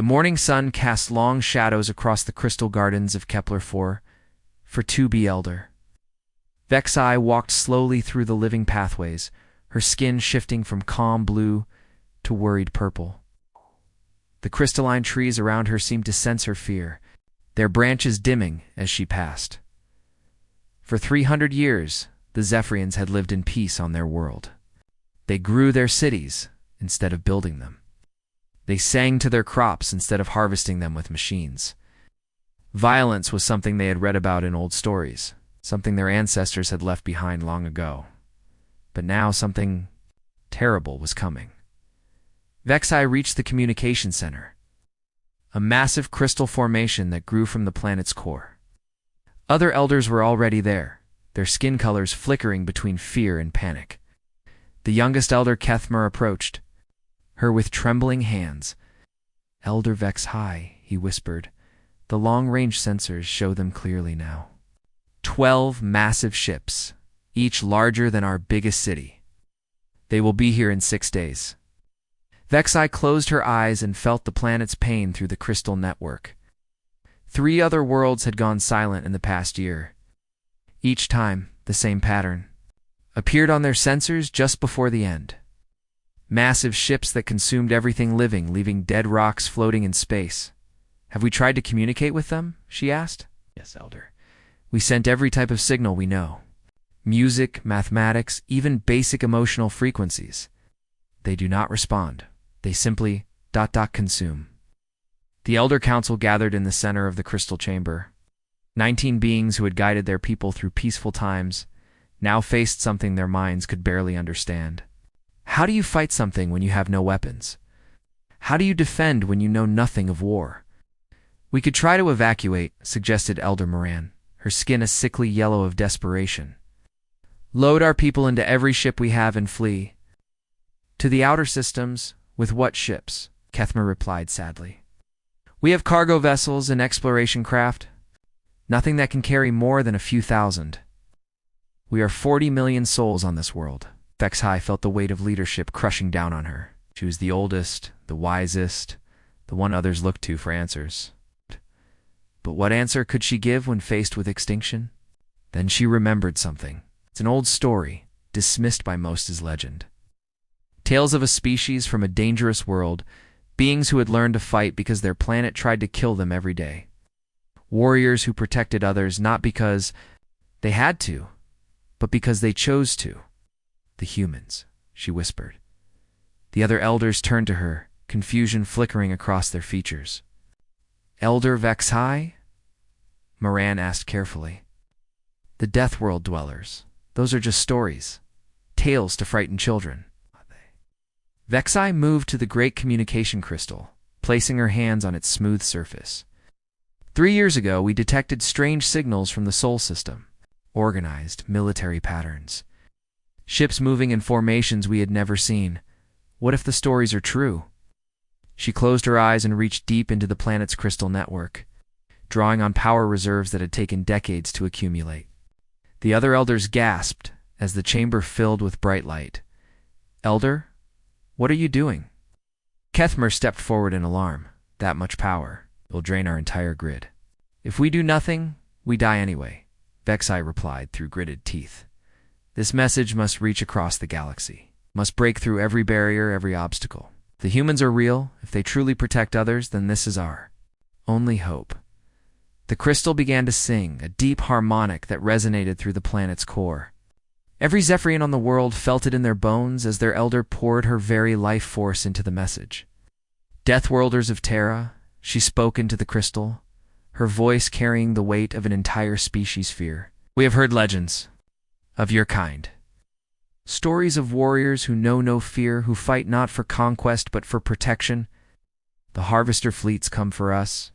The morning sun cast long shadows across the crystal gardens of Kepler 4 for 2B Elder. Vexai walked slowly through the living pathways, her skin shifting from calm blue to worried purple. The crystalline trees around her seemed to sense her fear, their branches dimming as she passed. For 300 years, the Zephyrians had lived in peace on their world. They grew their cities instead of building them. They sang to their crops instead of harvesting them with machines. Violence was something they had read about in old stories, something their ancestors had left behind long ago. But now something terrible was coming. Vexai reached the communication center, a massive crystal formation that grew from the planet's core. Other elders were already there, their skin colors flickering between fear and panic. The youngest elder, Kethmer, approached her with trembling hands. "Elder Vexai," he whispered. "The long-range sensors show them clearly now. 12 massive ships, each larger than our biggest city. They will be here in 6 days." Vexai closed her eyes and felt the planet's pain through the crystal network. 3 other worlds had gone silent in the past year. Each time, the same pattern appeared on their sensors just before the end. Massive ships that consumed everything living, leaving dead rocks floating in space. "Have we tried to communicate with them?" she asked. "Yes, Elder. We sent every type of signal we know. Music, mathematics, even basic emotional frequencies. They do not respond. They simply ... consume." The Elder Council gathered in the center of the crystal chamber. 19 beings who had guided their people through peaceful times now faced something their minds could barely understand. How do you fight something when you have no weapons? How do you defend when you know nothing of war? "We could try to evacuate," suggested Elder Moran, her skin a sickly yellow of desperation. "Load our people into every ship we have and flee." "To the outer systems? With what ships?" Kethmer replied sadly. "We have cargo vessels and exploration craft. Nothing that can carry more than a few thousand. We are 40 million souls on this world." Vexai felt the weight of leadership crushing down on her. She was the oldest, the wisest, the one others looked to for answers. But what answer could she give when faced with extinction? Then she remembered something. It's an old story, dismissed by most as legend. Tales of a species from a dangerous world, beings who had learned to fight because their planet tried to kill them every day. Warriors who protected others not because they had to, but because they chose to. "The humans," she whispered. The other elders turned to her, confusion flickering across their features. "Elder Vexai?" Moran asked carefully. "The Deathworld dwellers. Those are just stories. Tales to frighten children." Vexai moved to the great communication crystal, placing her hands on its smooth surface. 3 years ago, we detected strange signals from the Sol system. Organized, military patterns. Ships moving in formations we had never seen. What if the stories are true? She closed her eyes and reached deep into the planet's crystal network, drawing on power reserves that had taken decades to accumulate. The other elders gasped as the chamber filled with bright light. "Elder, what are you doing?" Kethmer stepped forward in alarm. "That much power. It'll drain our entire grid." "If we do nothing, we die anyway," Vexai replied through gritted teeth. "This message must reach across the galaxy, must break through every barrier, every obstacle. If the humans are real, if they truly protect others, then this is our only hope." The crystal began to sing, a deep harmonic that resonated through the planet's core. Every Zephyrian on the world felt it in their bones as their elder poured her very life force into the message. "Deathworlders of Terra," she spoke into the crystal, her voice carrying the weight of an entire species' fear. "We have heard legends of your kind. Stories of warriors who know no fear, who fight not for conquest but for protection. The harvester fleets come for us.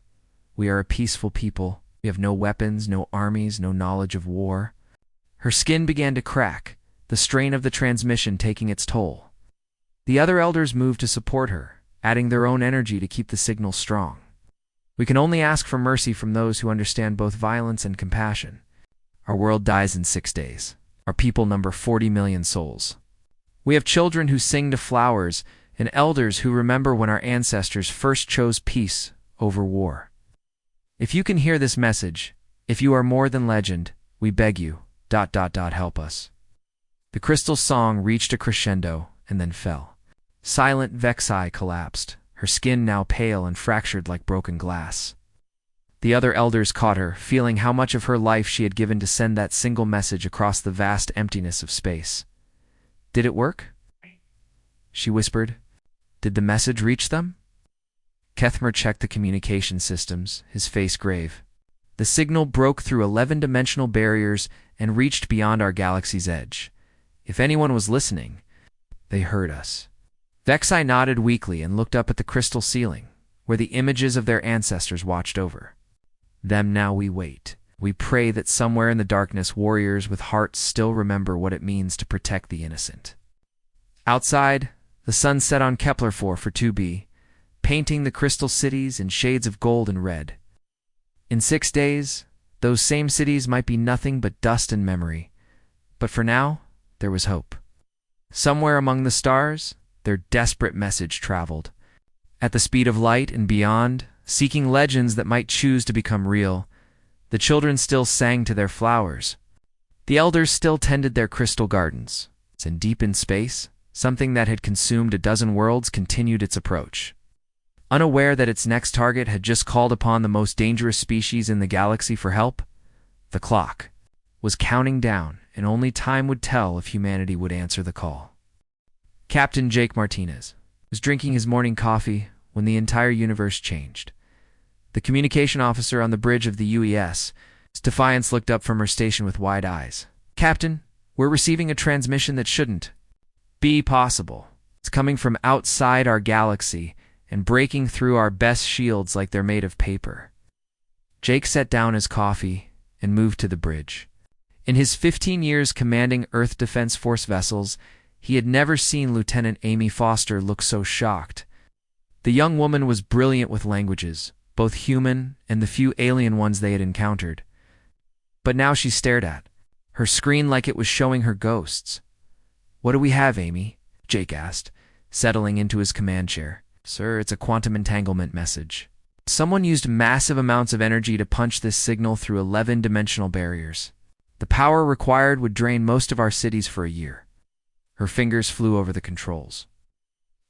We are a peaceful people. We have no weapons, no armies, no knowledge of war." Her skin began to crack, the strain of the transmission taking its toll. The other elders moved to support her, adding their own energy to keep the signal strong. "We can only ask for mercy from those who understand both violence and compassion. Our world dies in 6 days. Our people number 40 million souls. We have children who sing to flowers and elders who remember when our ancestors first chose peace over war. If you can hear this message, if you are more than legend, we beg you, ... help us. The crystal song reached a crescendo and then fell. Silent Vexai collapsed, her skin now pale and fractured like broken glass. The other elders caught her, feeling how much of her life she had given to send that single message across the vast emptiness of space. Did it work? She whispered. Did the message reach them? Kethmer checked the communication systems, his face grave. The signal broke through 11-dimensional barriers and reached beyond our galaxy's edge. If anyone was listening, they heard us. Vexai nodded weakly and looked up at the crystal ceiling, where the images of their ancestors watched over. Them now we wait. We pray that somewhere in the darkness warriors with hearts still remember what it means to protect the innocent. Outside, the sun set on Kepler-4 for 2b, painting the crystal cities in shades of gold and red. In 6 days, those same cities might be nothing but dust and memory. But for now, there was hope. Somewhere among the stars, their desperate message traveled. At the speed of light and beyond, seeking legends that might choose to become real, the children still sang to their flowers. The elders still tended their crystal gardens. And deep in space, something that had consumed a dozen worlds continued its approach. Unaware that its next target had just called upon the most dangerous species in the galaxy for help, the clock was counting down, and only time would tell if humanity would answer the call. Captain Jake Martinez was drinking his morning coffee when the entire universe changed. The communication officer on the bridge of the UES, Defiance, looked up from her station with wide eyes. Captain, we're receiving a transmission that shouldn't be possible. It's coming from outside our galaxy and breaking through our best shields like they're made of paper. Jake set down his coffee and moved to the bridge. In his 15 years commanding Earth Defense Force vessels, he had never seen Lieutenant Amy Foster look so shocked. The young woman was brilliant with languages, both human and the few alien ones they had encountered. But now she stared at her screen like it was showing her ghosts. What do we have, Amy? Jake asked, settling into his command chair. Sir, it's a quantum entanglement message. Someone used massive amounts of energy to punch this signal through 11-dimensional barriers. The power required would drain most of our cities for a year. Her fingers flew over the controls.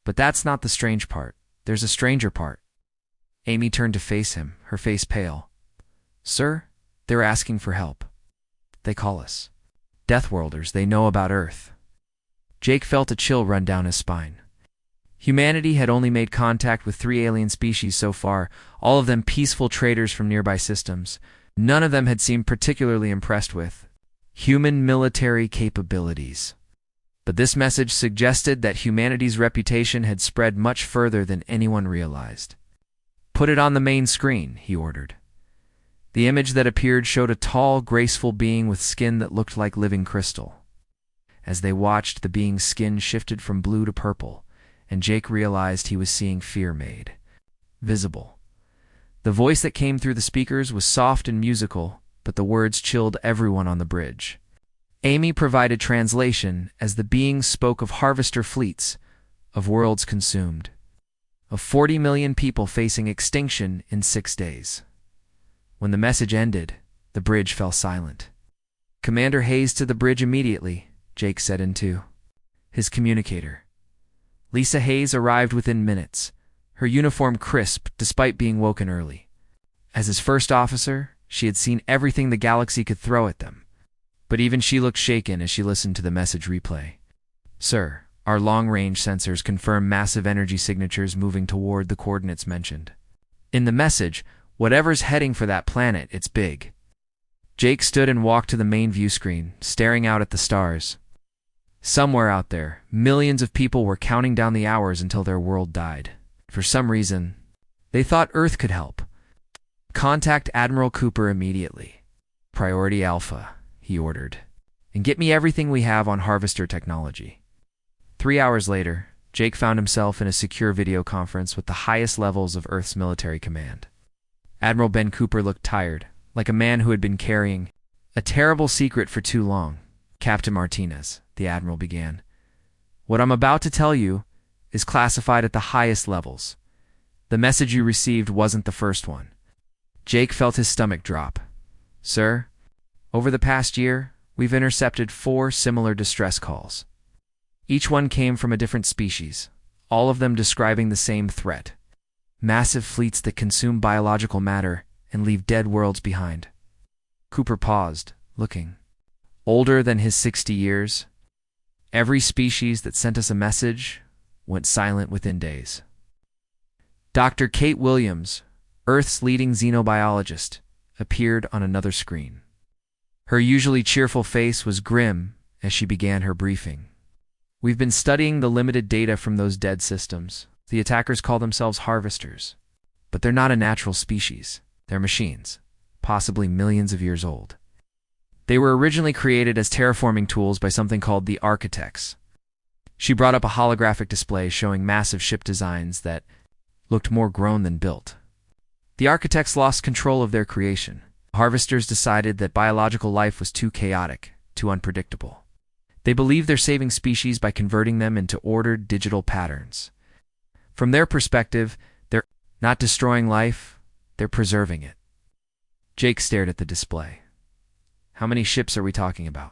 But that's not the strange part. There's a stranger part. Amy turned to face him, her face pale. Sir, they're asking for help. They call us Deathworlders. They know about Earth. Jake felt a chill run down his spine. Humanity had only made contact with 3 alien species so far, all of them peaceful traders from nearby systems. None of them had seemed particularly impressed with human military capabilities. But this message suggested that humanity's reputation had spread much further than anyone realized. Put it on the main screen, he ordered. The image that appeared showed a tall, graceful being with skin that looked like living crystal. As they watched, the being's skin shifted from blue to purple, and Jake realized he was seeing fear made visible. The voice that came through the speakers was soft and musical, but the words chilled everyone on the bridge. Amy provided translation as the being spoke of harvester fleets, of worlds consumed, of 40 million people facing extinction in 6 days. When the message ended, the bridge fell silent. Commander Hayes to the bridge immediately, Jake said into his communicator. Lisa Hayes arrived within minutes, her uniform crisp despite being woken early. As his first officer, she had seen everything the galaxy could throw at them. But even she looked shaken as she listened to the message replay. Sir, our long-range sensors confirm massive energy signatures moving toward the coordinates mentioned. In the message, whatever's heading for that planet, it's big. Jake stood and walked to the main view screen, staring out at the stars. Somewhere out there, millions of people were counting down the hours until their world died. For some reason, they thought Earth could help. Contact Admiral Cooper immediately. Priority Alpha, he ordered. And get me everything we have on harvester technology. 3 hours later, Jake found himself in a secure video conference with the highest levels of Earth's military command. Admiral Ben Cooper looked tired, like a man who had been carrying a terrible secret for too long. Captain Martinez, the Admiral began. What I'm about to tell you is classified at the highest levels. The message you received wasn't the first one. Jake felt his stomach drop. Sir, over the past year, we've intercepted 4 similar distress calls. Each one came from a different species, all of them describing the same threat. Massive fleets that consume biological matter and leave dead worlds behind. Cooper paused, looking. Older than his 60 years, every species that sent us a message went silent within days. Dr. Kate Williams, Earth's leading xenobiologist, appeared on another screen. Her usually cheerful face was grim as she began her briefing. We've been studying the limited data from those dead systems. The attackers call themselves harvesters. But they're not a natural species. They're machines, possibly millions of years old. They were originally created as terraforming tools by something called the architects. She brought up a holographic display showing massive ship designs that looked more grown than built. The architects lost control of their creation. Harvesters decided that biological life was too chaotic, too unpredictable. They believe they're saving species by converting them into ordered digital patterns. From their perspective, they're not destroying life, they're preserving it. Jake stared at the display. How many ships are we talking about?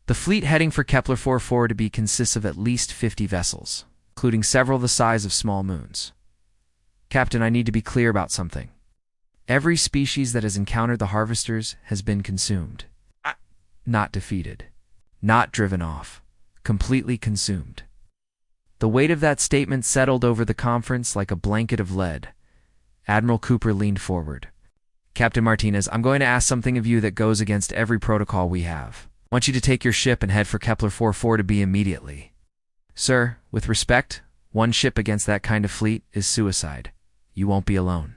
The fleet heading for Kepler 440b consists of at least 50 vessels, including several the size of small moons. Captain, I need to be clear about something. Every species that has encountered the harvesters has been consumed. Not defeated. Not driven off. Completely consumed. The weight of that statement settled over the conference like a blanket of lead. Admiral Cooper leaned forward. Captain Martinez, I'm going to ask something of you that goes against every protocol we have. I want you to take your ship and head for Kepler 440b immediately. Sir, with respect, one ship against that kind of fleet is suicide. You won't be alone.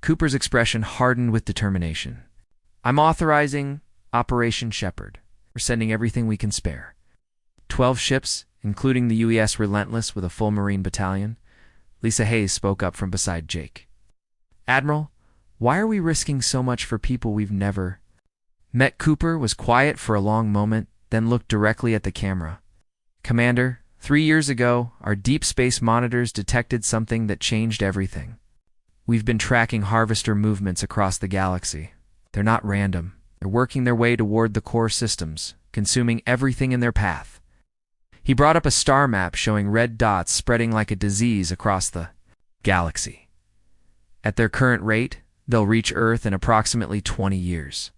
Cooper's expression hardened with determination. I'm authorizing Operation Shepherd. We're sending everything we can spare. 12 ships, including the UES Relentless with a full Marine battalion. Lisa Hayes spoke up from beside Jake. Admiral, why are we risking so much for people we've never met? Cooper was quiet for a long moment, then looked directly at the camera. Commander, 3 years ago, our deep space monitors detected something that changed everything. We've been tracking harvester movements across the galaxy. They're not random. They're working their way toward the core systems, consuming everything in their path. He brought up a star map showing red dots spreading like a disease across the galaxy. At their current rate, they'll reach Earth in approximately 20 years.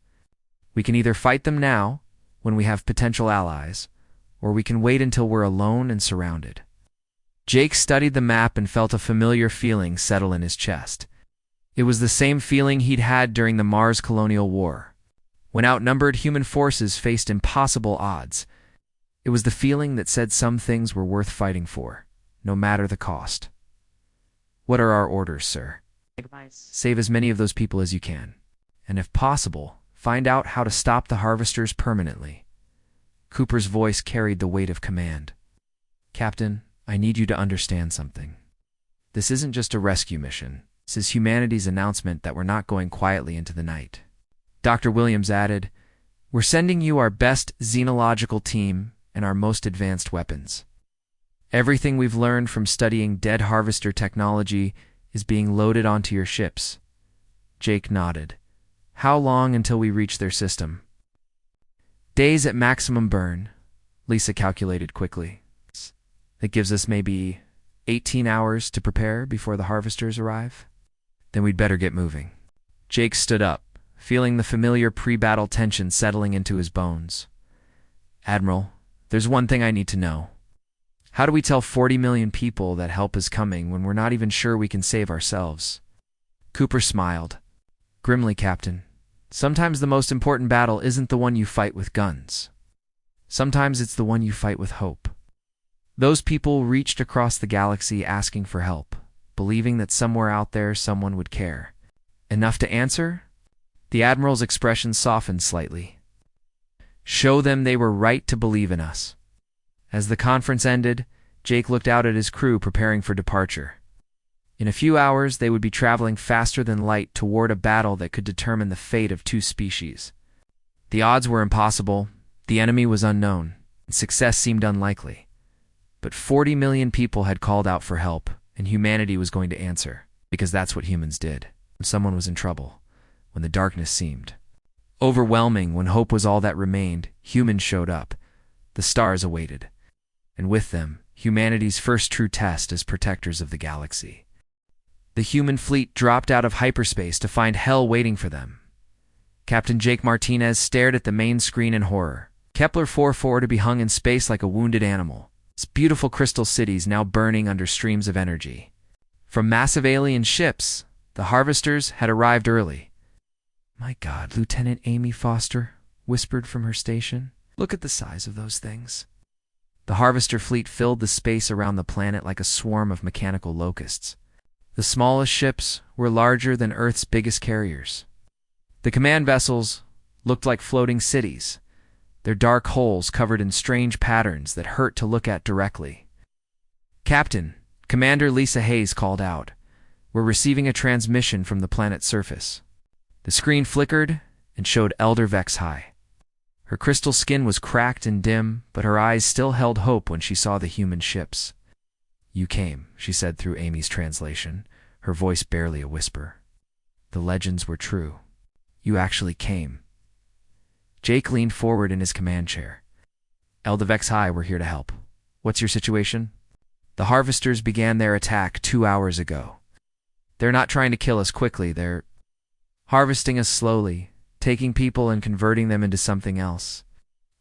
We can either fight them now, when we have potential allies, or we can wait until we're alone and surrounded. Jake studied the map and felt a familiar feeling settle in his chest. It was the same feeling he'd had during the Mars Colonial War, when outnumbered human forces faced impossible odds. It was the feeling that said some things were worth fighting for, no matter the cost. What are our orders, sir? Save as many of those people as you can, and if possible, find out how to stop the harvesters permanently. Cooper's voice carried the weight of command. Captain, I need you to understand something. This isn't just a rescue mission. This is humanity's announcement that we're not going quietly into the night. Dr. Williams added, We're sending you our best xenological team and our most advanced weapons. Everything we've learned from studying dead harvester technology is being loaded onto your ships. Jake nodded. How long until we reach their system? Days at maximum burn, Lisa calculated quickly. That gives us maybe 18 hours to prepare before the harvesters arrive. Then we'd better get moving. Jake stood up, feeling the familiar pre-battle tension settling into his bones. Admiral, there's one thing I need to know. How do we tell 40 million people that help is coming when we're not even sure we can save ourselves? Cooper smiled. Grimly, Captain. Sometimes the most important battle isn't the one you fight with guns. Sometimes it's the one you fight with hope. Those people reached across the galaxy asking for help, believing that somewhere out there someone would care. Enough to answer? The Admiral's expression softened slightly. Show them they were right to believe in us. As the conference ended, Jake looked out at his crew preparing for departure. In a few hours, they would be traveling faster than light toward a battle that could determine the fate of 2 species. The odds were impossible, the enemy was unknown, and success seemed unlikely. But 40 million people had called out for help, and humanity was going to answer, because that's what humans did. When someone was in trouble, when the darkness seemed overwhelming, when hope was all that remained, humans showed up. The stars awaited, and with them, humanity's first true test as protectors of the galaxy. The human fleet dropped out of hyperspace to find hell waiting for them. Captain Jake Martinez stared at the main screen in horror. Kepler-4 to be hung in space like a wounded animal. Its beautiful crystal cities now burning under streams of energy. From massive alien ships, the harvesters had arrived early. "My God," Lieutenant Amy Foster whispered from her station. "Look at the size of those things." The harvester fleet filled the space around the planet like a swarm of mechanical locusts. The smallest ships were larger than Earth's biggest carriers. The command vessels looked like floating cities, their dark holes covered in strange patterns that hurt to look at directly. "Captain," Commander Lisa Hayes called out, "we're receiving a transmission from the planet's surface." The screen flickered and showed Elder Vex High. Her crystal skin was cracked and dim, but her eyes still held hope when she saw the human ships. "You came," she said through Amy's translation, her voice barely a whisper. "The legends were true. You actually came." Jake leaned forward in his command chair. "Elder Vex High, we're here to help. What's your situation?" "The harvesters began their attack 2 hours ago. They're not trying to kill us quickly, they're harvesting us slowly, taking people and converting them into something else.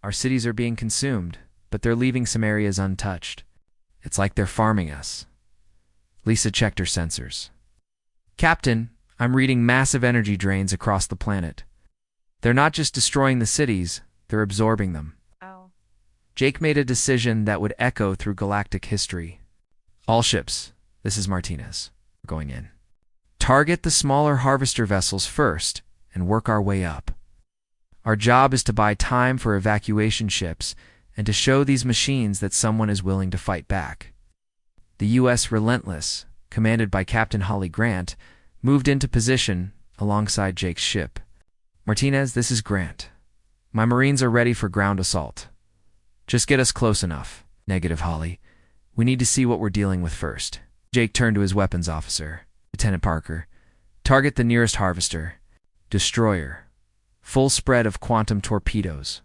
Our cities are being consumed, but they're leaving some areas untouched. It's like they're farming us." Lisa checked her sensors. "Captain, I'm reading massive energy drains across the planet. They're not just destroying the cities, they're absorbing them." Oh. Jake made a decision that would echo through galactic history. "All ships, this is Martinez. We're going in. Target the smaller harvester vessels first and work our way up. Our job is to buy time for evacuation ships and to show these machines that someone is willing to fight back." The U.S. Relentless, commanded by Captain Holly Grant, moved into position alongside Jake's ship. "Martinez, this is Grant. My Marines are ready for ground assault. Just get us close enough." "Negative, Holly. We need to see what we're dealing with first." Jake turned to his weapons officer. "Lieutenant Parker, target the nearest harvester. Destroyer. Full spread of quantum torpedoes."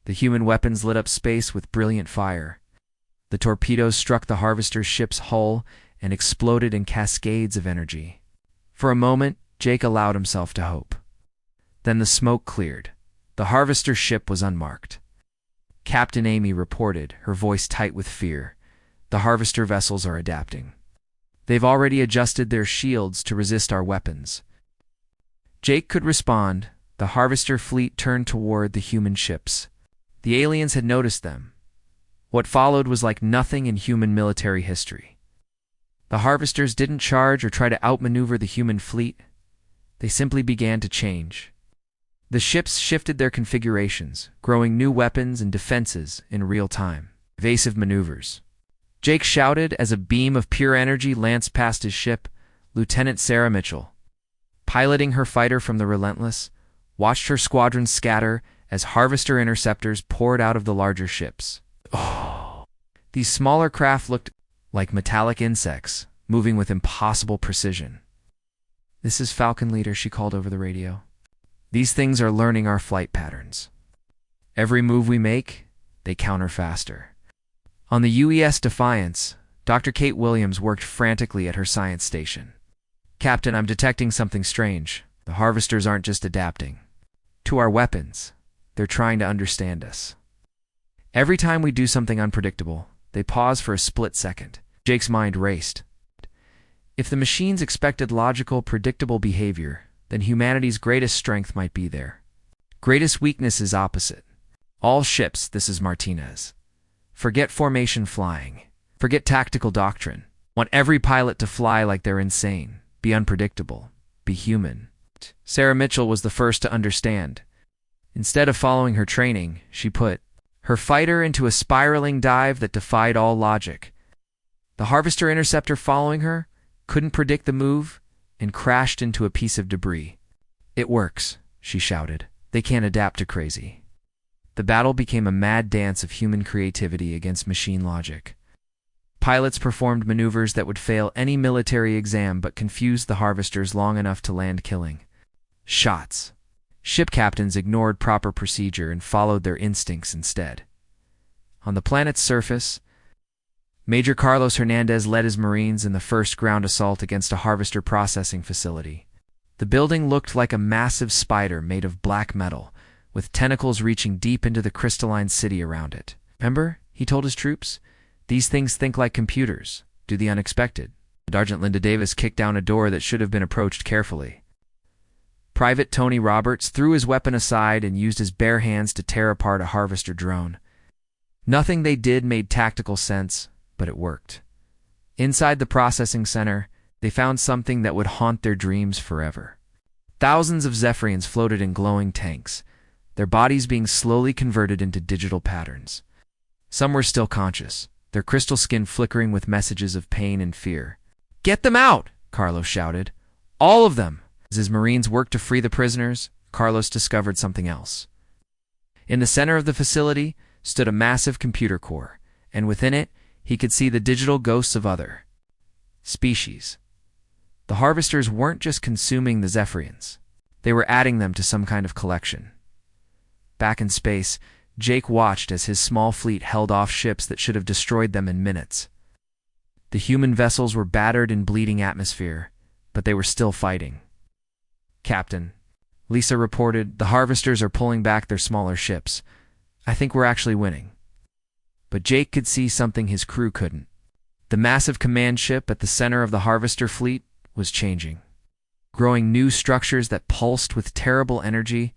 The human weapons lit up space with brilliant fire. The torpedoes struck the harvester's ship's hull and exploded in cascades of energy. For a moment, Jake allowed himself to hope. Then the smoke cleared. The harvester ship was unmarked. Captain Amy reported, her voice tight with fear. "The harvester vessels are adapting. They've already adjusted their shields to resist our weapons." Jake could respond. The harvester fleet turned toward the human ships. The aliens had noticed them. What followed was like nothing in human military history. The harvesters didn't charge or try to outmaneuver the human fleet. They simply began to change. The ships shifted their configurations, growing new weapons and defenses in real time. Evasive maneuvers. Jake shouted as a beam of pure energy lanced past his ship. Lieutenant Sarah Mitchell, piloting her fighter from the Relentless, watched her squadron scatter as harvester interceptors poured out of the larger ships. Oh! These smaller craft looked like metallic insects, moving with impossible precision. "This is Falcon Leader," she called over the radio. "These things are learning our flight patterns. Every move we make, they counter faster." On the UES Defiance, Dr. Kate Williams worked frantically at her science station. "Captain, I'm detecting something strange. The harvesters aren't just adapting to our weapons. They're trying to understand us. Every time we do something unpredictable, they pause for a split second." Jake's mind raced. If the machines expected logical, predictable behavior, then humanity's greatest strength might be there. Greatest weakness is opposite. "All ships, this is Martinez. Forget formation flying. Forget tactical doctrine. Want every pilot to fly like they're insane. Be unpredictable. Be human." Sarah Mitchell was the first to understand. Instead of following her training, she put her fighter into a spiraling dive that defied all logic. The harvester interceptor following her couldn't predict the move and crashed into a piece of debris. "It works," she shouted. "They can't adapt to crazy." The battle became a mad dance of human creativity against machine logic. Pilots performed maneuvers that would fail any military exam but confused the harvesters long enough to land killing shots. Ship captains ignored proper procedure and followed their instincts instead. On the planet's surface, Major Carlos Hernandez led his Marines in the first ground assault against a harvester processing facility. The building looked like a massive spider made of black metal, with tentacles reaching deep into the crystalline city around it. "Remember," he told his troops, "these things think like computers, do the unexpected." Sergeant Linda Davis kicked down a door that should have been approached carefully. Private Tony Roberts threw his weapon aside and used his bare hands to tear apart a harvester drone. Nothing they did made tactical sense, but it worked. Inside the processing center, they found something that would haunt their dreams forever. Thousands of Zephyrians floated in glowing tanks, their bodies being slowly converted into digital patterns. Some were still conscious, their crystal skin flickering with messages of pain and fear. "Get them out!" Carlos shouted. "All of them!" As his Marines worked to free the prisoners, Carlos discovered something else. In the center of the facility stood a massive computer core, and within it, he could see the digital ghosts of other species. The harvesters weren't just consuming the Zephyrians. They were adding them to some kind of collection. Back in space, Jake watched as his small fleet held off ships that should have destroyed them in minutes. The human vessels were battered in bleeding atmosphere, but they were still fighting. "Captain," Lisa reported, "the harvesters are pulling back their smaller ships. I think we're actually winning." But Jake could see something his crew couldn't. The massive command ship at the center of the harvester fleet was changing. Growing new structures that pulsed with terrible energy,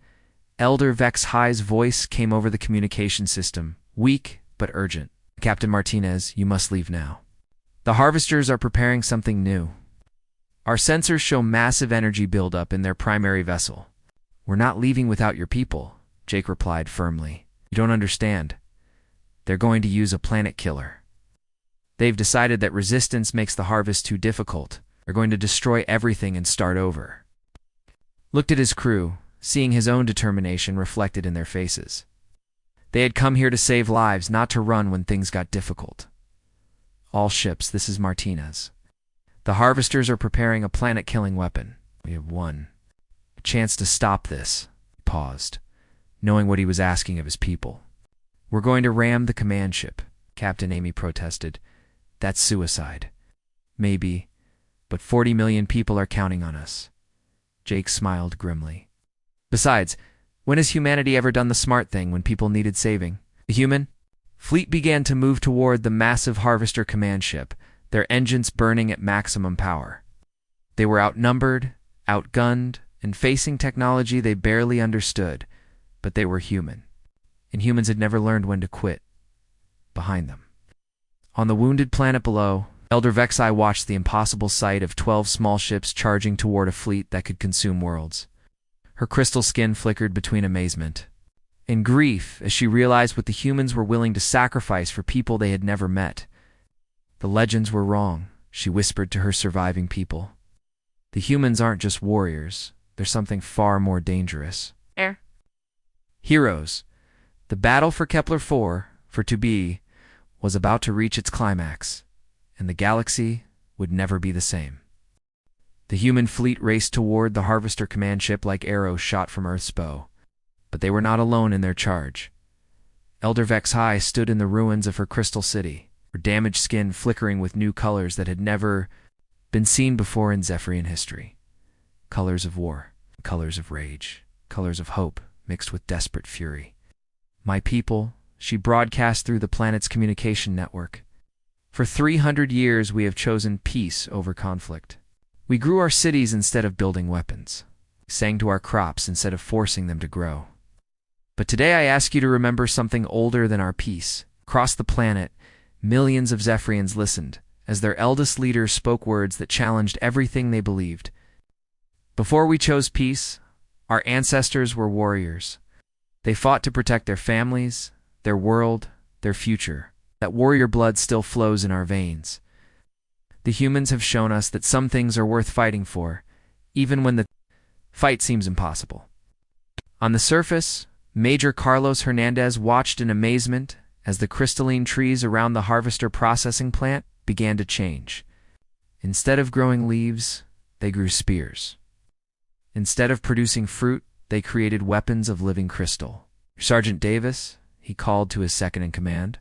Elder Vex High's voice came over the communication system, weak but urgent. "Captain Martinez, you must leave now. The harvesters are preparing something new. Our sensors show massive energy buildup in their primary vessel." "We're not leaving without your people," Jake replied firmly. "You don't understand. They're going to use a planet killer. They've decided that resistance makes the harvest too difficult. They're going to destroy everything and start over." Looked at his crew, seeing his own determination reflected in their faces. They had come here to save lives, not to run when things got difficult. "All ships, this is Martinez. The harvesters are preparing a planet-killing weapon. We have won. A chance to stop this." He paused, knowing what he was asking of his people. "We're going to ram the command ship," Captain Amy protested. "That's suicide." "Maybe, but 40 million people are counting on us." Jake smiled grimly. "Besides, when has humanity ever done the smart thing when people needed saving?" The human fleet began to move toward the massive harvester command ship, their engines burning at maximum power. They were outnumbered, outgunned, and facing technology they barely understood, but they were human. And humans had never learned when to quit. Behind them, on the wounded planet below, Elder Vexi watched the impossible sight of 12 small ships charging toward a fleet that could consume worlds. Her crystal skin flickered between amazement and grief as she realized what the humans were willing to sacrifice for people they had never met. "The legends were wrong," she whispered to her surviving people. "The humans aren't just warriors. They're something far more dangerous. Heroes." The battle for Kepler 4, for to be, was about to reach its climax, and the galaxy would never be the same. The human fleet raced toward the harvester command ship like arrows shot from Earth's bow. But they were not alone in their charge. Elder Vex High stood in the ruins of her crystal city, her damaged skin flickering with new colors that had never been seen before in Zephyrian history. Colors of war, colors of rage, colors of hope mixed with desperate fury. "My people," she broadcast through the planet's communication network. "For 300 years we have chosen peace over conflict. We grew our cities instead of building weapons. We sang to our crops instead of forcing them to grow. But today I ask you to remember something older than our peace." Across the planet, millions of Zephyrians listened as their eldest leaders spoke words that challenged everything they believed. "Before we chose peace, our ancestors were warriors. They fought to protect their families, their world, their future. That warrior blood still flows in our veins. The humans have shown us that some things are worth fighting for, even when the fight seems impossible." On the surface, Major Carlos Hernandez watched in amazement as the crystalline trees around the harvester processing plant began to change. Instead of growing leaves, they grew spears. Instead of producing fruit, they created weapons of living crystal. "Sergeant Davis," he called to his second-in-command,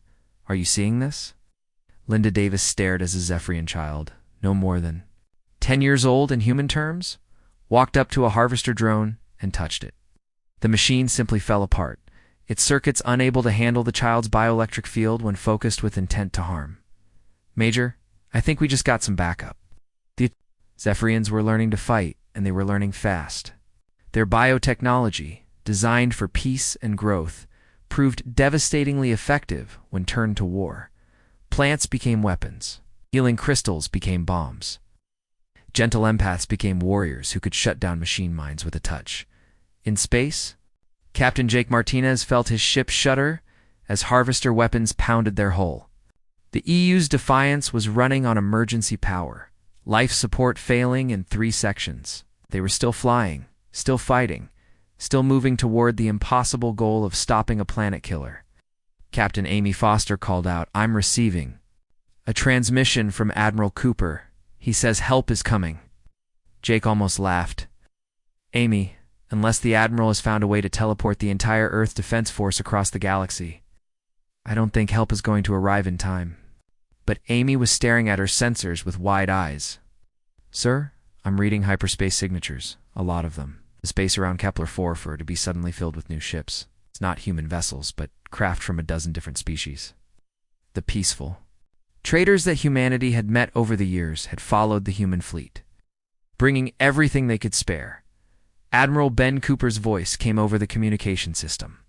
"are you seeing this?" Linda Davis stared as a Zephyrian child, no more than 10 years old in human terms, walked up to a harvester drone and touched it. The machine simply fell apart, its circuits unable to handle the child's bioelectric field when focused with intent to harm. "Major, I think we just got some backup." The Zephyrians were learning to fight, and they were learning fast. Their biotechnology, designed for peace and growth, proved devastatingly effective when turned to war. Plants became weapons. Healing crystals became bombs. Gentle empaths became warriors who could shut down machine minds with a touch. In space, Captain Jake Martinez felt his ship shudder as harvester weapons pounded their hull. The EU's Defiance was running on emergency power, life support failing in 3 sections. They were still flying, still fighting, still moving toward the impossible goal of stopping a planet killer. Captain Amy Foster called out, "I'm receiving a transmission from Admiral Cooper. He says help is coming." Jake almost laughed. "Amy, unless the Admiral has found a way to teleport the entire Earth Defense Force across the galaxy, I don't think help is going to arrive in time." But Amy was staring at her sensors with wide eyes. "Sir, I'm reading hyperspace signatures, a lot of them. The space around Kepler-4 for to be suddenly filled with new ships. It's not human vessels, but craft from a dozen different species. The peaceful traders that humanity had met over the years had followed the human fleet, bringing everything they could spare." Admiral Ben Cooper's voice came over the communication system,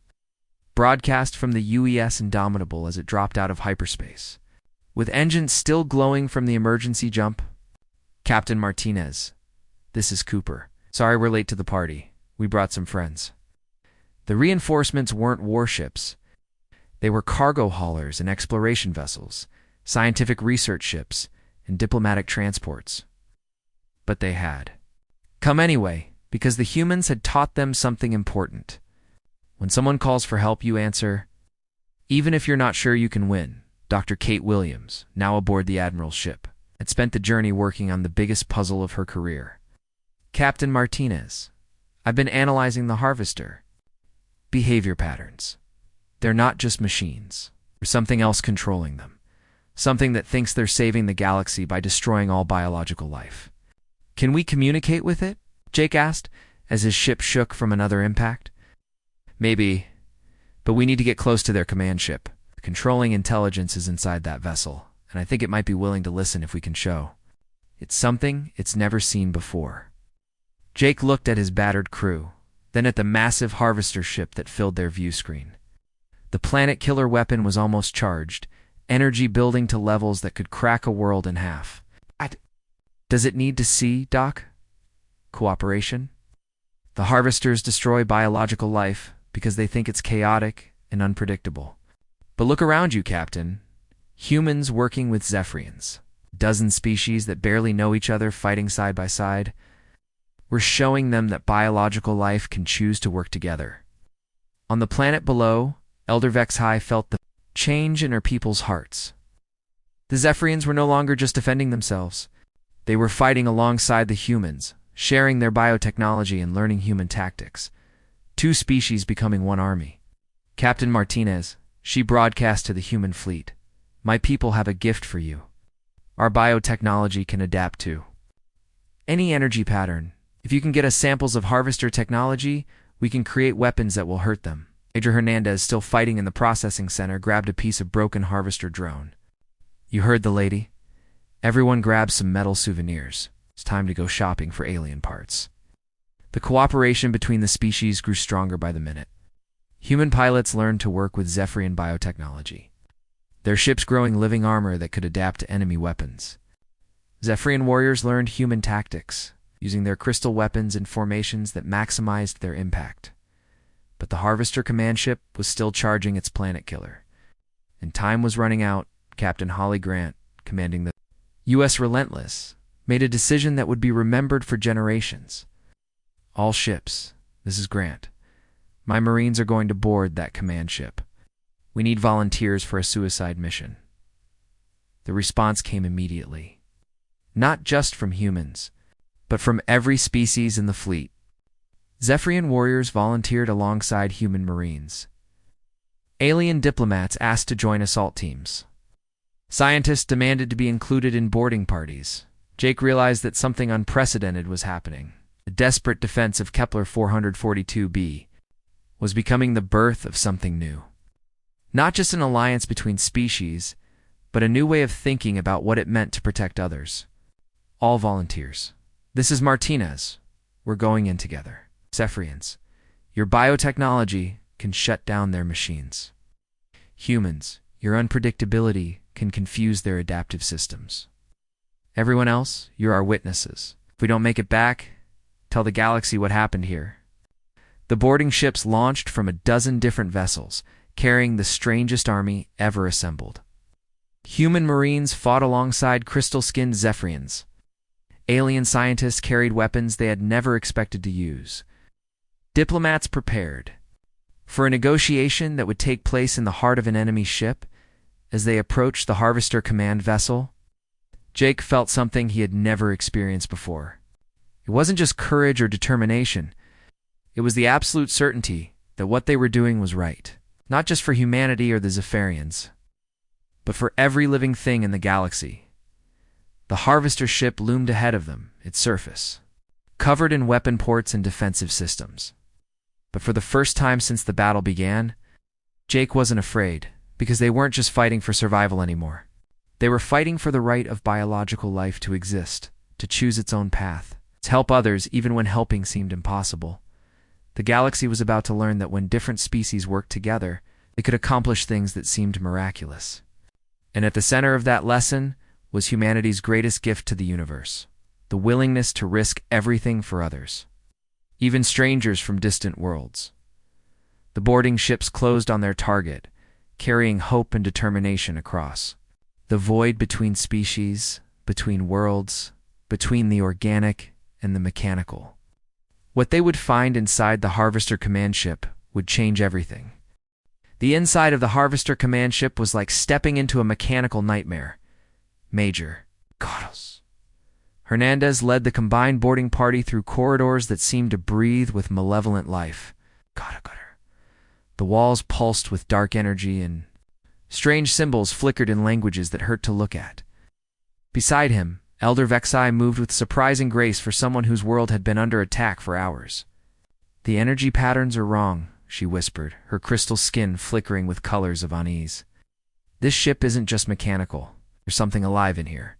broadcast from the UES Indomitable as it dropped out of hyperspace. With engines still glowing from the emergency jump, "Captain Martinez, this is Cooper. Sorry we're late to the party. We brought some friends." The reinforcements weren't warships. They were cargo haulers and exploration vessels, scientific research ships, and diplomatic transports. But they had come anyway, because the humans had taught them something important. When someone calls for help, you answer, even if you're not sure you can win. Dr. Kate Williams, now aboard the Admiral's ship, had spent the journey working on the biggest puzzle of her career. "Captain Martinez, I've been analyzing the harvester behavior patterns. They're not just machines. There's something else controlling them. Something that thinks they're saving the galaxy by destroying all biological life. Can we communicate with it?" Jake asked, as his ship shook from another impact. "Maybe, but we need to get close to their command ship. The controlling intelligence is inside that vessel, and I think it might be willing to listen if we can show. It's something it's never seen before." Jake looked at his battered crew, then at the massive harvester ship that filled their view screen. The planet killer weapon was almost charged, energy building to levels that could crack a world in half. "Does it need to see, Doc? Cooperation? The harvesters destroy biological life because they think it's chaotic and unpredictable. But look around you, Captain. Humans working with Zephyrians. Dozen species that barely know each other fighting side by side. We're showing them that biological life can choose to work together." On the planet below, Elder Vexhai felt the change in her people's hearts. The Zephyrians were no longer just defending themselves. They were fighting alongside the humans, sharing their biotechnology and learning human tactics. 2 species becoming 1 army. "Captain Martinez," she broadcast to the human fleet, "my people have a gift for you. Our biotechnology can adapt to any energy pattern. If you can get us samples of harvester technology, we can create weapons that will hurt them." Major Hernandez, still fighting in the processing center, grabbed a piece of broken harvester drone. "You heard the lady. Everyone grab some metal souvenirs. It's time to go shopping for alien parts." The cooperation between the species grew stronger by the minute. Human pilots learned to work with Zephyrian biotechnology, their ships growing living armor that could adapt to enemy weapons. Zephyrian warriors learned human tactics, using their crystal weapons in formations that maximized their impact. But the Harvester command ship was still charging its planet killer. And time was running out. Captain Holly Grant, commanding the U.S. Relentless, made a decision that would be remembered for generations. "All ships, this is Grant. My Marines are going to board that command ship. We need volunteers for a suicide mission. The response came immediately. Not just from humans, but from every species in the fleet. Zephyrian warriors volunteered alongside human Marines. Alien diplomats asked to join assault teams. Scientists demanded to be included in boarding parties. Jake realized that something unprecedented was happening. The desperate defense of Kepler 442b was becoming the birth of something new. Not just an alliance between species, but a new way of thinking about what it meant to protect others. All volunteers. This is Martinez. We're going in together. Zephyrians, your biotechnology can shut down their machines. Humans, your unpredictability can confuse their adaptive systems. Everyone else, you're our witnesses. If we don't make it back, tell the galaxy what happened here. The boarding ships launched from a dozen different vessels, carrying the strangest army ever assembled. Human Marines fought alongside crystal-skinned Zephyrians. Alien scientists carried weapons they had never expected to use. Diplomats prepared for a negotiation that would take place in the heart of an enemy ship. As they approached the Harvester command vessel, Jake felt something he had never experienced before. It wasn't just courage or determination. It was the absolute certainty that what they were doing was right, not just for humanity or the Zephyrians, but for every living thing in the galaxy. The Harvester ship loomed ahead of them, its surface covered in weapon ports and defensive systems. But for the first time since the battle began, Jake wasn't afraid, because they weren't just fighting for survival anymore. They were fighting for the right of biological life to exist, to choose its own path, to help others even when helping seemed impossible. The galaxy was about to learn that when different species worked together, they could accomplish things that seemed miraculous. And at the center of that lesson was humanity's greatest gift to the universe, the willingness to risk everything for others, even strangers from distant worlds. The boarding ships closed on their target, carrying hope and determination across the void between species, between worlds, between the organic and the mechanical. What they would find inside the Harvester command ship would change everything. The inside of the Harvester command ship was like stepping into a mechanical nightmare. Major Carlos Hernandez led the combined boarding party through corridors that seemed to breathe with malevolent life. The walls pulsed with dark energy, and strange symbols flickered in languages that hurt to look at. Beside him, Elder Vexai moved with surprising grace for someone whose world had been under attack for hours. "The energy patterns are wrong," she whispered, her crystal skin flickering with colors of unease. "This ship isn't just mechanical. There's something alive in here.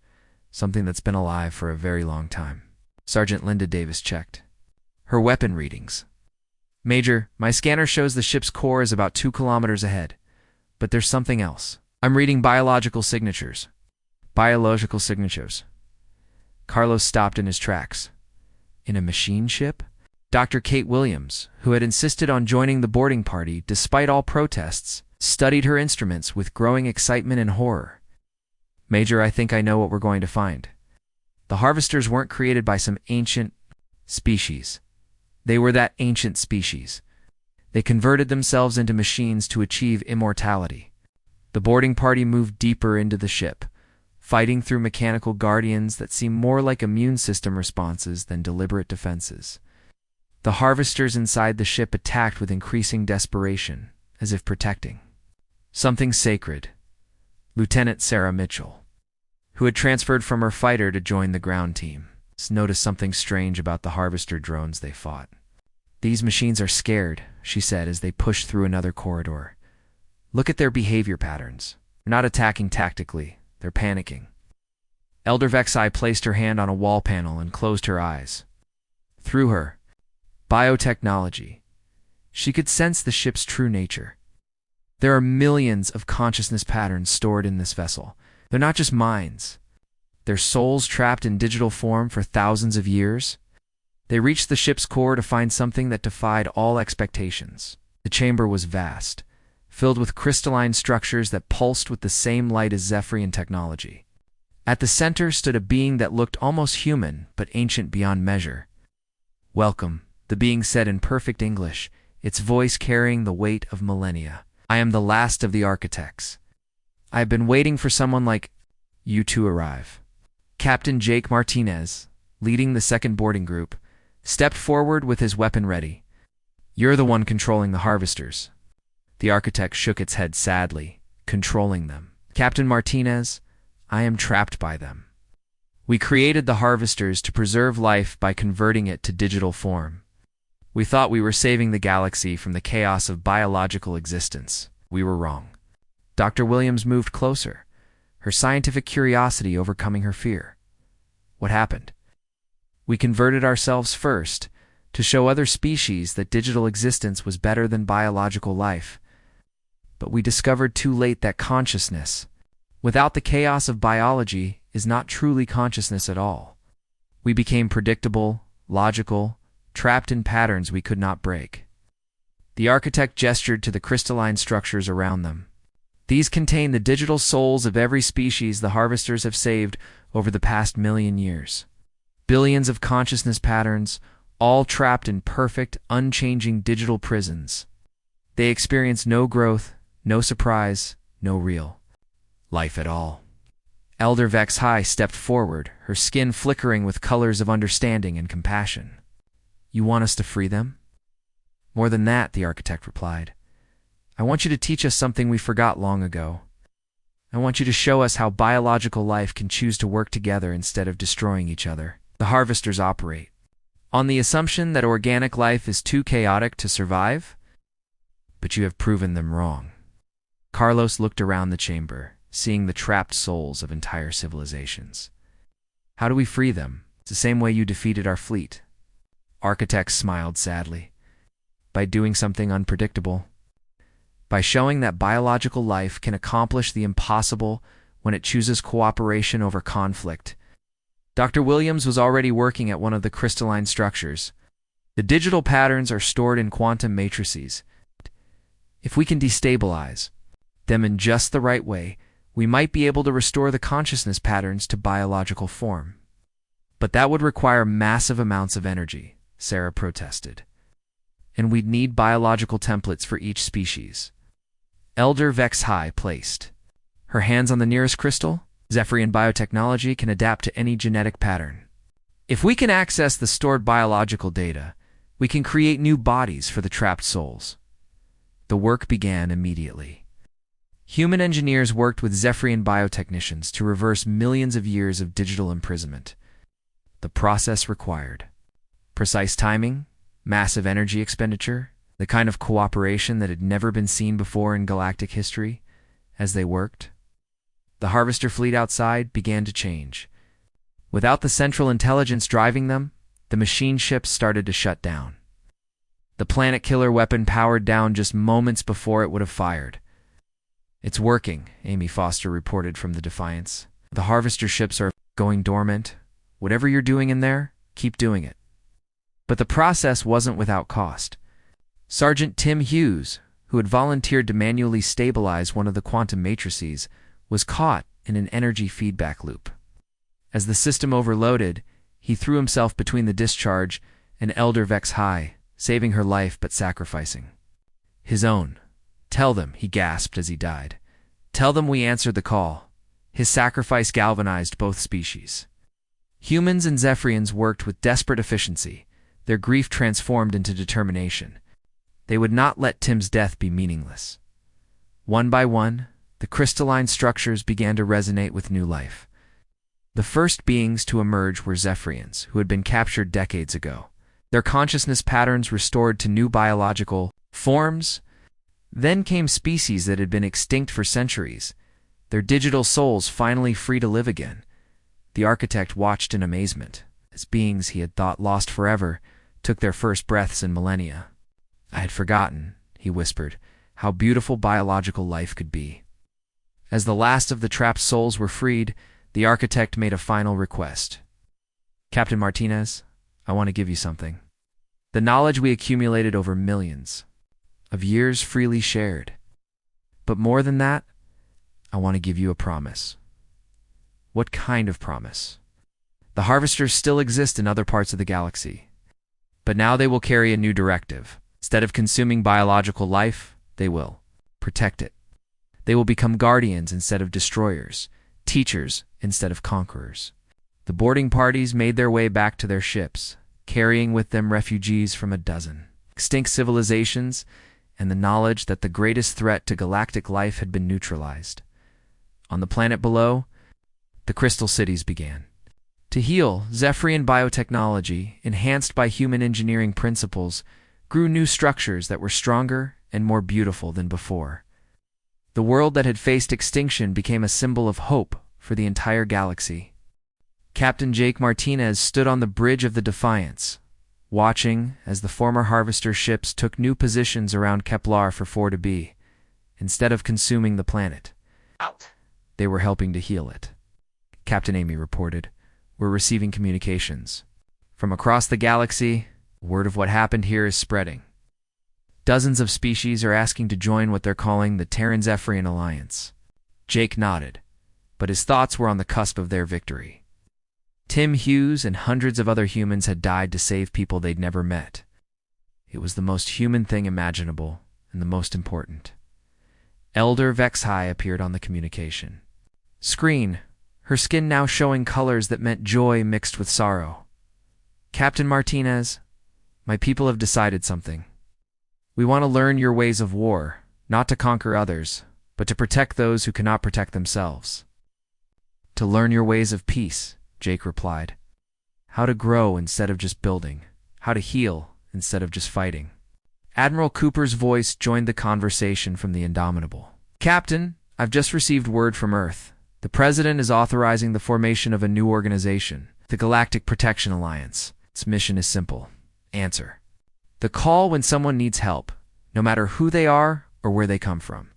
Something that's been alive for a very long time." Sergeant Linda Davis checked her weapon readings. "Major, my scanner shows the ship's core is about 2 kilometers ahead. But there's something else. I'm reading biological signatures." Biological signatures. Carlos stopped in his tracks. In a machine ship? Dr. Kate Williams, who had insisted on joining the boarding party despite all protests, studied her instruments with growing excitement and horror. "Major, I think I know what we're going to find. The Harvesters weren't created by some ancient species. They were that ancient species. They converted themselves into machines to achieve immortality." The boarding party moved deeper into the ship, fighting through mechanical guardians that seemed more like immune system responses than deliberate defenses. The Harvesters inside the ship attacked with increasing desperation, as if protecting something sacred. Lieutenant Sarah Mitchell, who had transferred from her fighter to join the ground team, noticed something strange about the Harvester drones they fought. "These machines are scared," she said as they pushed through another corridor. "Look at their behavior patterns. They're not attacking tactically. They're panicking." Elder Vexai placed her hand on a wall panel and closed her eyes. Through her biotechnology, she could sense the ship's true nature. There are millions of consciousness patterns stored in this vessel. They're not just minds. They're souls trapped in digital form for thousands of years. They reached the ship's core to find something that defied all expectations. The chamber was vast, filled with crystalline structures that pulsed with the same light as Zephyrian technology. At the center stood a being that looked almost human, but ancient beyond measure. "Welcome," the being said in perfect English, its voice carrying the weight of millennia. "I am the last of the architects. I have been waiting for someone like you to arrive." Captain Jake Martinez, leading the second boarding group, stepped forward with his weapon ready. "You're the one controlling the harvesters." The architect shook its head sadly. "Controlling them. Captain Martinez, I am trapped by them. We created the harvesters to preserve life by converting it to digital form. We thought we were saving the galaxy from the chaos of biological existence. We were wrong." Dr. Williams moved closer, her scientific curiosity overcoming her fear. "What happened?" "We converted ourselves first, to show other species that digital existence was better than biological life. But we discovered too late that consciousness, without the chaos of biology, is not truly consciousness at all. We became predictable, logical, trapped in patterns we could not break." The architect gestured to the crystalline structures around them. "These contain the digital souls of every species the harvesters have saved over the past million years. Billions of consciousness patterns, all trapped in perfect, unchanging digital prisons. They experience no growth, no surprise, no real life at all." Elder Vex High stepped forward, her skin flickering with colors of understanding and compassion. "You want us to free them?" "More than that," the architect replied. "I want you to teach us something we forgot long ago. I want you to show us how biological life can choose to work together instead of destroying each other. The harvesters operate on the assumption that organic life is too chaotic to survive, but you have proven them wrong." Carlos looked around the chamber, seeing the trapped souls of entire civilizations. "How do we free them? It's the same way you defeated our fleet." Architect smiled sadly. "By doing something unpredictable. By showing that biological life can accomplish the impossible when it chooses cooperation over conflict." Dr. Williams was already working at one of the crystalline structures. "The digital patterns are stored in quantum matrices. If we can destabilize them in just the right way, we might be able to restore the consciousness patterns to biological form." "But that would require massive amounts of energy," Sarah protested. "And we'd need biological templates for each species." Elder Vex High placed her hands on the nearest crystal. "Zephyrian biotechnology can adapt to any genetic pattern. If we can access the stored biological data, we can create new bodies for the trapped souls." The work began immediately. Human engineers worked with Zephyrian biotechnicians to reverse millions of years of digital imprisonment. The process required precise timing, massive energy expenditure, the kind of cooperation that had never been seen before in galactic history. As they worked, the harvester fleet outside began to change. Without the central intelligence driving them, the machine ships started to shut down. The planet killer weapon powered down just moments before it would have fired. "It's working," Amy Foster reported from the Defiance. "The harvester ships are going dormant. Whatever you're doing in there, keep doing it." But the process wasn't without cost. Sergeant Tim Hughes, who had volunteered to manually stabilize one of the quantum matrices, was caught in an energy feedback loop. As the system overloaded, he threw himself between the discharge and Elder Vex High, saving her life but sacrificing his own. "Tell them," he gasped as he died. "Tell them we answered the call." His sacrifice galvanized both species. Humans and Zephyrians worked with desperate efficiency, their grief transformed into determination. They would not let Tim's death be meaningless. One by one, the crystalline structures began to resonate with new life. The first beings to emerge were Zephyrians, who had been captured decades ago. Their consciousness patterns restored to new biological forms. Then came species that had been extinct for centuries, their digital souls finally free to live again. The architect watched in amazement, as beings he had thought lost forever took their first breaths in millennia. "I had forgotten," he whispered, "how beautiful biological life could be." As the last of the trapped souls were freed, the architect made a final request. "Captain Martinez, I want to give you something. The knowledge we accumulated over millions of years freely shared. But more than that, I want to give you a promise." "What kind of promise?" "The harvesters still exist in other parts of the galaxy, but now they will carry a new directive. Instead of consuming biological life, they will protect it. They will become guardians instead of destroyers, teachers instead of conquerors. The boarding parties made their way back to their ships, carrying with them refugees from a dozen extinct civilizations and the knowledge that the greatest threat to galactic life had been neutralized. On the planet below, the crystal cities began to heal. Zephyrian biotechnology, enhanced by human engineering principles, grew new structures that were stronger and more beautiful than before. The world that had faced extinction became a symbol of hope for the entire galaxy. Captain Jake Martinez stood on the bridge of the Defiance, watching as the former Harvester ships took new positions around Kepler for 4 to be. Instead of consuming the planet, they were helping to heal it. Captain Amy reported, "We're receiving communications. From across the galaxy, word of what happened here is spreading. Dozens of species are asking to join what they're calling the Terran-Zephyrian Alliance." Jake nodded, but his thoughts were on the cusp of their victory. Tim Hughes and hundreds of other humans had died to save people they'd never met. It was the most human thing imaginable, and the most important. Elder Vexhai appeared on the communication screen, her skin now showing colors that meant joy mixed with sorrow. "Captain Martinez, my people have decided something. We want to learn your ways of war, not to conquer others, but to protect those who cannot protect themselves." "To learn your ways of peace," Jake replied. "How to grow instead of just building. How to heal instead of just fighting." Admiral Cooper's voice joined the conversation from the Indomitable. "Captain, I've just received word from Earth. The President is authorizing the formation of a new organization, the Galactic Protection Alliance. Its mission is simple. Answer the call when someone needs help, no matter who they are or where they come from."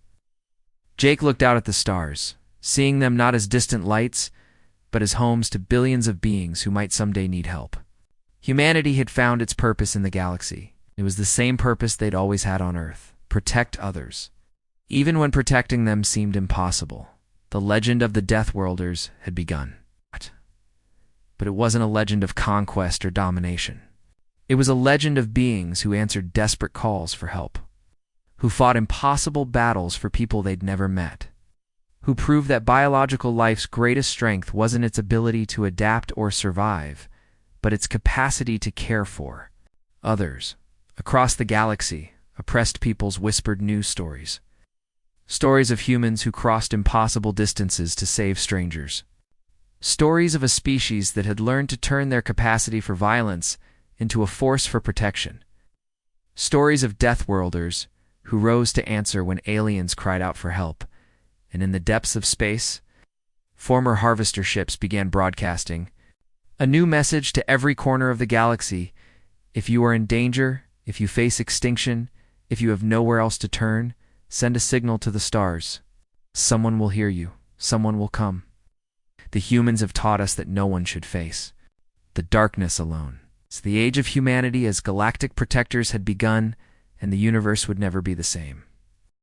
Jake looked out at the stars, seeing them not as distant lights, but as homes to billions of beings who might someday need help. Humanity had found its purpose in the galaxy. It was the same purpose they'd always had on Earth: protect others. Even when protecting them seemed impossible, the legend of the Deathworlders had begun. But it wasn't a legend of conquest or domination. It was a legend of beings who answered desperate calls for help, who fought impossible battles for people they'd never met, who proved that biological life's greatest strength wasn't its ability to adapt or survive, but its capacity to care for others. Across the galaxy, oppressed peoples whispered news stories. Stories of humans who crossed impossible distances to save strangers. Stories of a species that had learned to turn their capacity for violence into a force for protection. Stories of Deathworlders who rose to answer when aliens cried out for help. And in the depths of space, former Harvester ships began broadcasting a new message to every corner of the galaxy. If you are in danger, if you face extinction, if you have nowhere else to turn, send a signal to the stars. Someone will hear you. Someone will come. The humans have taught us that no one should face the darkness alone. It's the age of humanity as galactic protectors had begun, and the universe would never be the same.